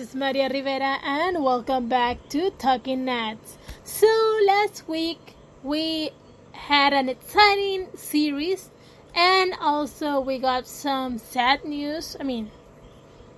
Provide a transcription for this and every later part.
this is Maria Rivera and welcome back to Talkin Nats. So last week we had an exciting series and also we got some sad news.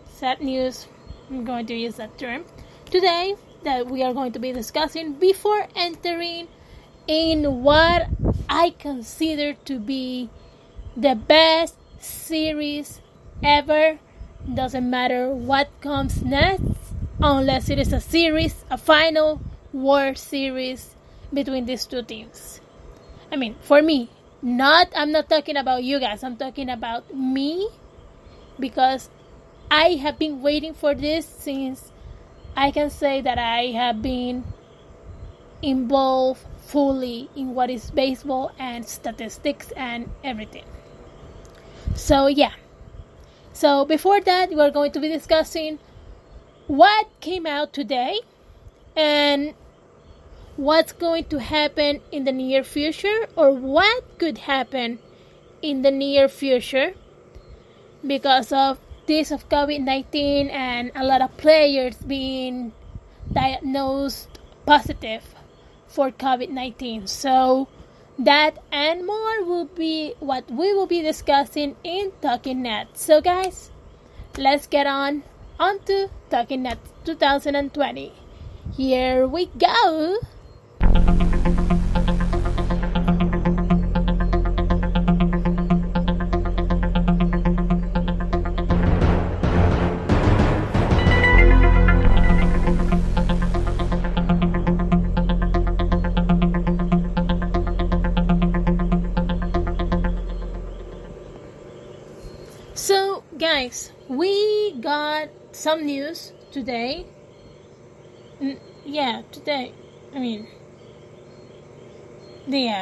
Sad news, I'm going to use that term today, that we are going to be discussing before entering in what I consider to be the best series ever. Doesn't matter what comes next, unless it is a series, a final war series between these two teams. For me, I'm not talking about you guys, I'm talking about me, because I have been waiting for this since I can say that I have been involved fully in what is baseball and statistics and everything. So before that, we're going to be discussing what came out today and what's going to happen in the near future, or what could happen in the near future because of this of COVID-19 and a lot of players being diagnosed positive for COVID-19. So that and more will be what we will be discussing in Talkin Nats. So guys, let's get on to Talkin Nats 2020. Here we go. So guys, we got some news today.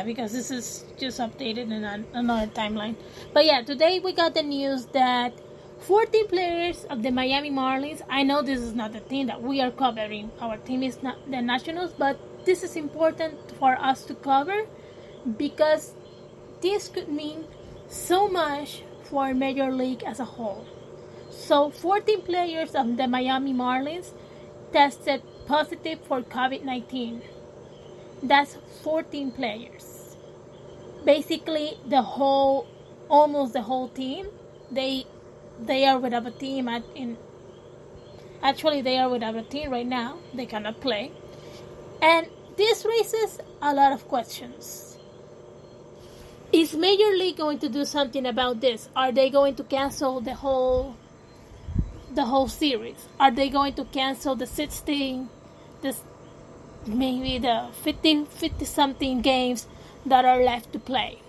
Because this is just updated in another timeline. But yeah, today we got the news that 14 players of the Miami Marlins, I know this is not the team that we are covering, our team is not the Nationals, but this is important for us to cover because this could mean so much for Major League as a whole. So 14 players of the Miami Marlins tested positive for COVID-19. That's 14 players. Basically almost the whole team. They are without a team they are without a team right now. They cannot play. And this raises a lot of questions. Is Major League going to do something about this? Are they going to cancel the whole series? Are they going to cancel the 16, maybe the 50 something games that are left to play?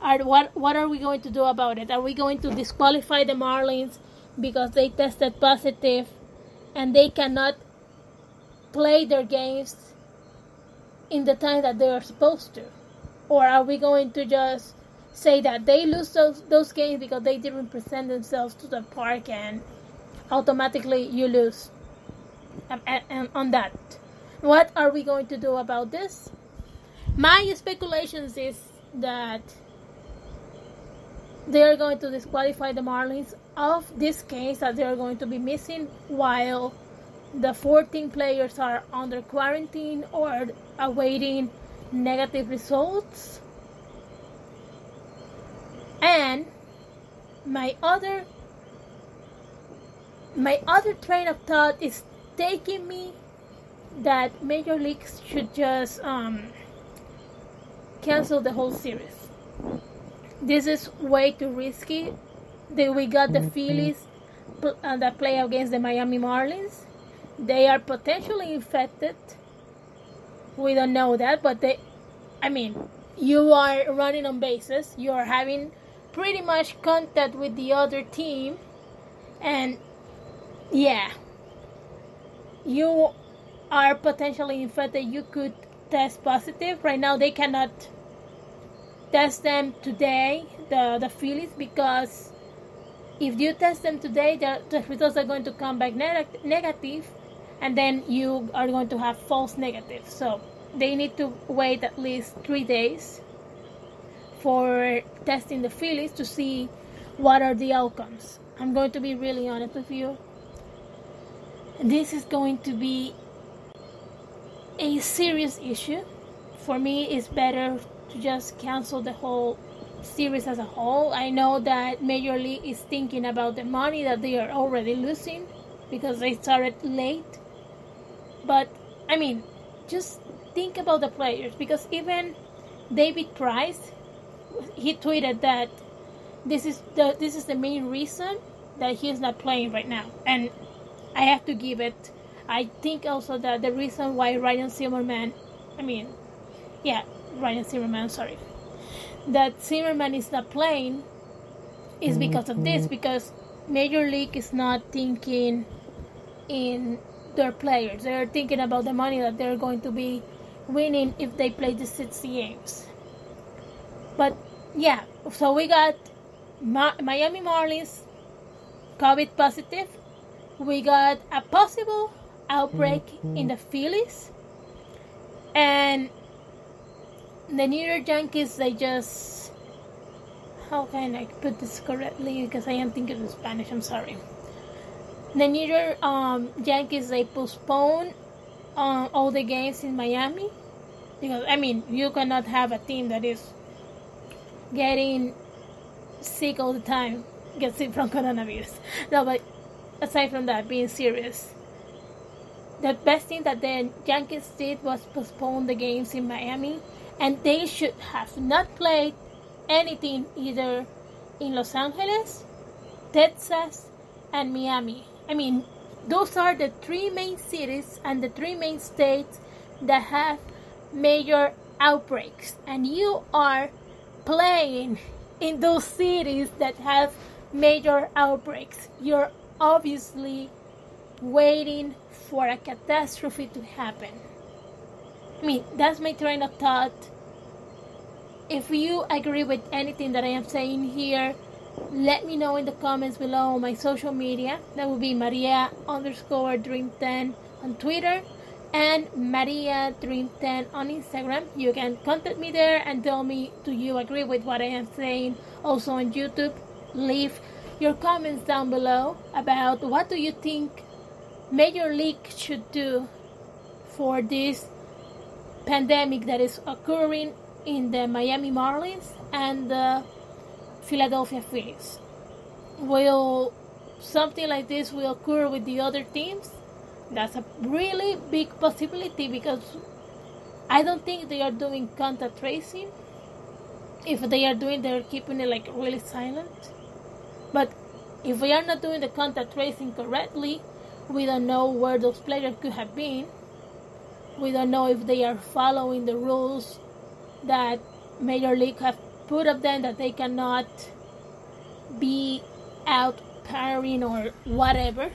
What are we going to do about it? Are we going to disqualify the Marlins because they tested positive and they cannot play their games in the time that they are supposed to? Or are we going to just say that they lose those games because they didn't present themselves to the park and automatically you lose? And on that, what are we going to do about this? My speculations is that they are going to disqualify the Marlins of this case, that they are going to be missing while the 14 players are under quarantine or awaiting negative results. And my other train of thought is taking me that Major League should just cancel the whole series. This is way too risky. We got the Phillies that play against the Miami Marlins. They are potentially infected. We don't know that, but you are running on bases. You are having pretty much contact with the other team, and you are potentially infected. You could test positive. Right now, they cannot test them today, the Phillies, because if you test them today, the results are going to come back negative, and then you are going to have false negatives. So they need to wait at least 3 days for testing the Phillies to see what are the outcomes. I'm going to be really honest with you. this is going to be a serious issue. For me, it's better to just cancel the whole series as a whole. I know that Major League is thinking about the money that they are already losing because they started late. But, I mean, just think about the players, because even David Price, he tweeted that this is the main reason that he is not playing right now. And I have to give it. I think also that the reason why Ryan Zimmerman, that Zimmerman is not playing is because of this, because Major League is not thinking in their players. They're thinking about the money that they're going to be winning if they play the 60 games. But yeah, so we got Miami Marlins COVID positive. We got a possible outbreak in the Phillies. And the New York Yankees, they just... How can I put this correctly? Because I am thinking in Spanish, I'm sorry. The New York Yankees, they postponed all the games in Miami. Because, you cannot have a team that is getting sick all the time, get sick from coronavirus. No, but aside from that, being serious, the best thing that the Yankees did was postpone the games in Miami, and they should have not played anything either in Los Angeles, Texas, and Miami. Those are the three main cities and the three main states that have major outbreaks, and you are playing in those cities that have major outbreaks. You're obviously waiting for a catastrophe to happen. That's my train of thought. If you agree with anything that I am saying here, let me know in the comments below on my social media. That will be Maria_Dream10 on Twitter and MariaDream10 on Instagram. You can contact me there and tell me, do you agree with what I am saying? Also on YouTube, leave your comments down below about what do you think Major League should do for this pandemic that is occurring in the Miami Marlins and the Philadelphia Phillies. Will something like this will occur with the other teams? That's a really big possibility, because I don't think they are doing contact tracing. If they are doing, they're keeping it really silent. But if we are not doing the contact tracing correctly, we don't know where those players could have been. We don't know if they are following the rules that Major League have put up them, that they cannot be out partying or whatever.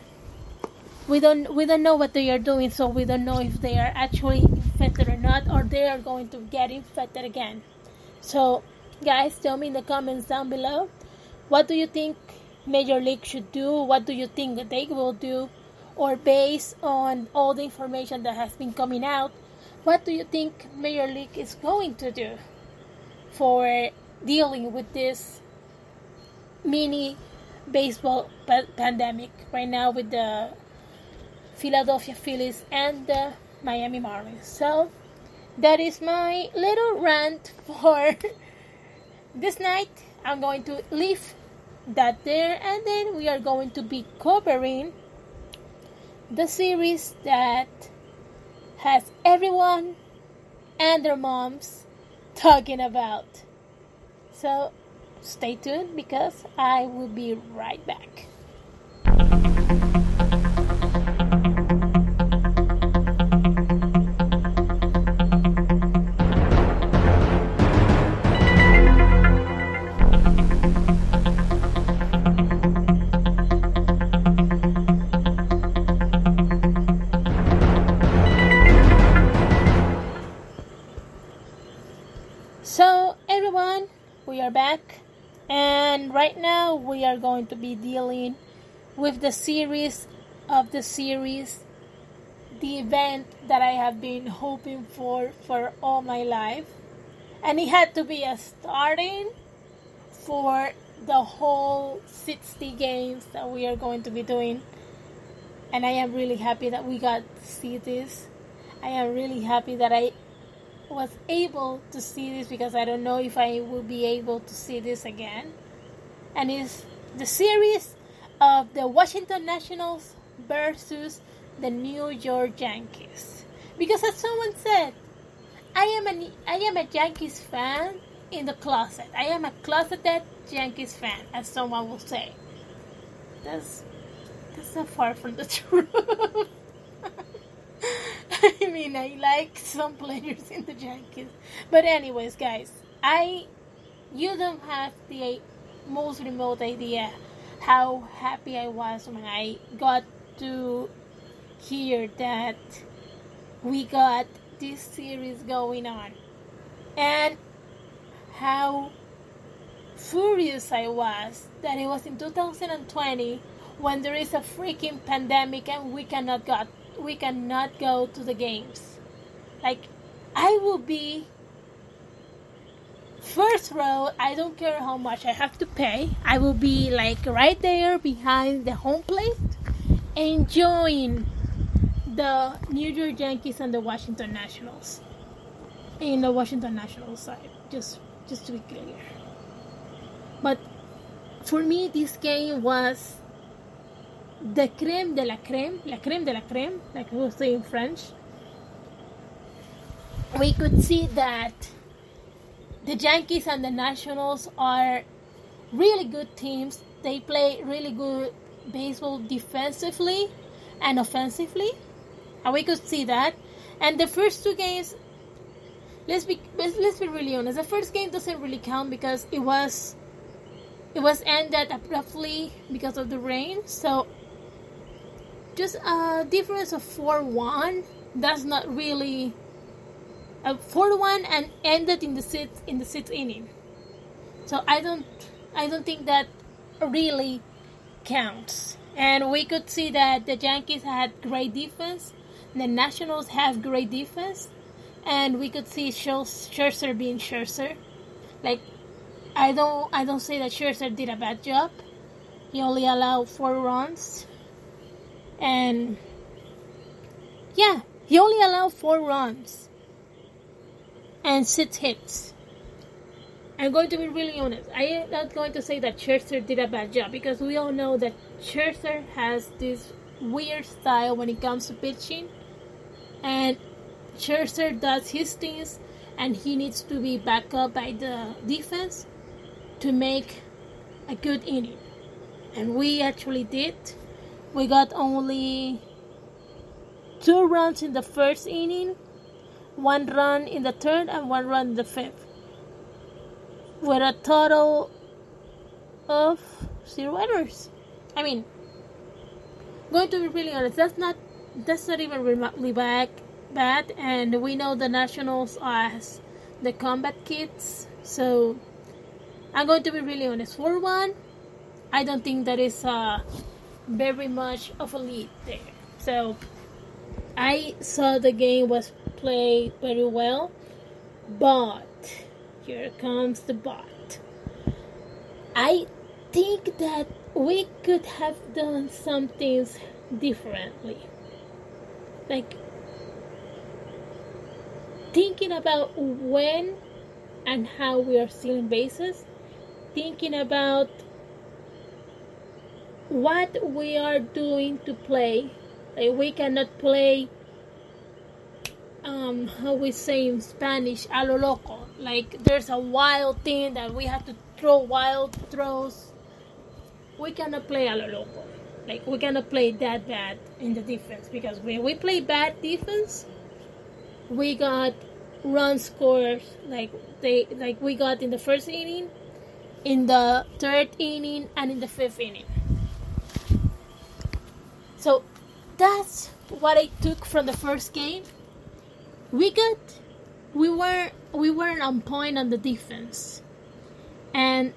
We don't know what they are doing, so we don't know if they are actually infected or not, or they are going to get infected again. So guys, tell me in the comments down below, what do you think Major League should do? What do you think that they will do? Or based on all the information that has been coming out, what do you think Major League is going to do for dealing with this mini baseball pandemic right now with the Philadelphia Phillies and the Miami Marlins? So that is my little rant for this night. I'm going to leave that there, and then we are going to be covering the series that has everyone and their moms talking about. So stay tuned, because I will be right back. So everyone, we are back, and right now we are going to be dealing with the series of the series, the event that I have been hoping for all my life, and it had to be a starting for the whole 60 games that we are going to be doing. and I am really happy that we got to see this. I am really happy that I was able to see this, because I don't know if I will be able to see this again. And it's the series of the Washington Nationals versus the New York Yankees. Because as someone said, I am a Yankees fan in the closet. I am a closeted Yankees fan, as someone will say. That's not far from the truth. I mean, I like some players in the Yankees. But anyways, guys, you don't have the most remote idea how happy I was when I got to hear that we got this series going on. And how furious I was that it was in 2020 when there is a freaking pandemic and we cannot go to the games. Like, I will be first row. I don't care how much I have to pay. I will be like right there behind the home plate, enjoying the New York Yankees and the Washington Nationals. In the Washington Nationals side, just to be clear. But for me, this game was the crème de la crème, la crème de la crème, like we say in French. We could see that the Yankees and the Nationals are really good teams. They play really good baseball defensively and offensively, and we could see that. And the first two games, let's be really honest, the first game doesn't really count because it was ended abruptly because of the rain. So just a difference of 4-1. That's not really a 4-1 and ended in the sixth inning. So I don't think that really counts. And we could see that the Yankees had great defense, the Nationals have great defense, and we could see Scherzer being Scherzer. Like, I don't say that Scherzer did a bad job. He only allowed 4 runs. And yeah, he only allowed 4 runs and 6 hits. I'm going to be really honest. I am not going to say that Scherzer did a bad job, because we all know that Scherzer has this weird style when it comes to pitching. And Scherzer does his things, and he needs to be backed up by the defense to make a good inning. And we actually did. We got only 2 runs in the first inning, 1 run in the third, and 1 run in the fifth, with a total of 0 errors. I mean, going to be really honest, that's not even remotely bad. And we know the Nationals as the combat kids, so I'm going to be really honest. 4-1, I don't think that is very much of a lead there. So I saw the game was played very well, but here comes the but. I think that we could have done some things differently. Like, thinking about when and how we are stealing bases, thinking about what we are doing to play. Like, we cannot play, how we say in Spanish, a lo loco. Like, there's a wild thing that we have to throw wild throws. We cannot play a lo loco. Like, we cannot play that bad in the defense, because when we play bad defense, we got run scores like we got in the first inning, in the third inning, and in the fifth inning. So that's what I took from the first game. We weren't on point on the defense, and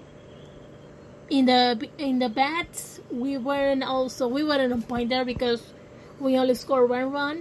in the bats we weren't on point there, because we only scored 1 run.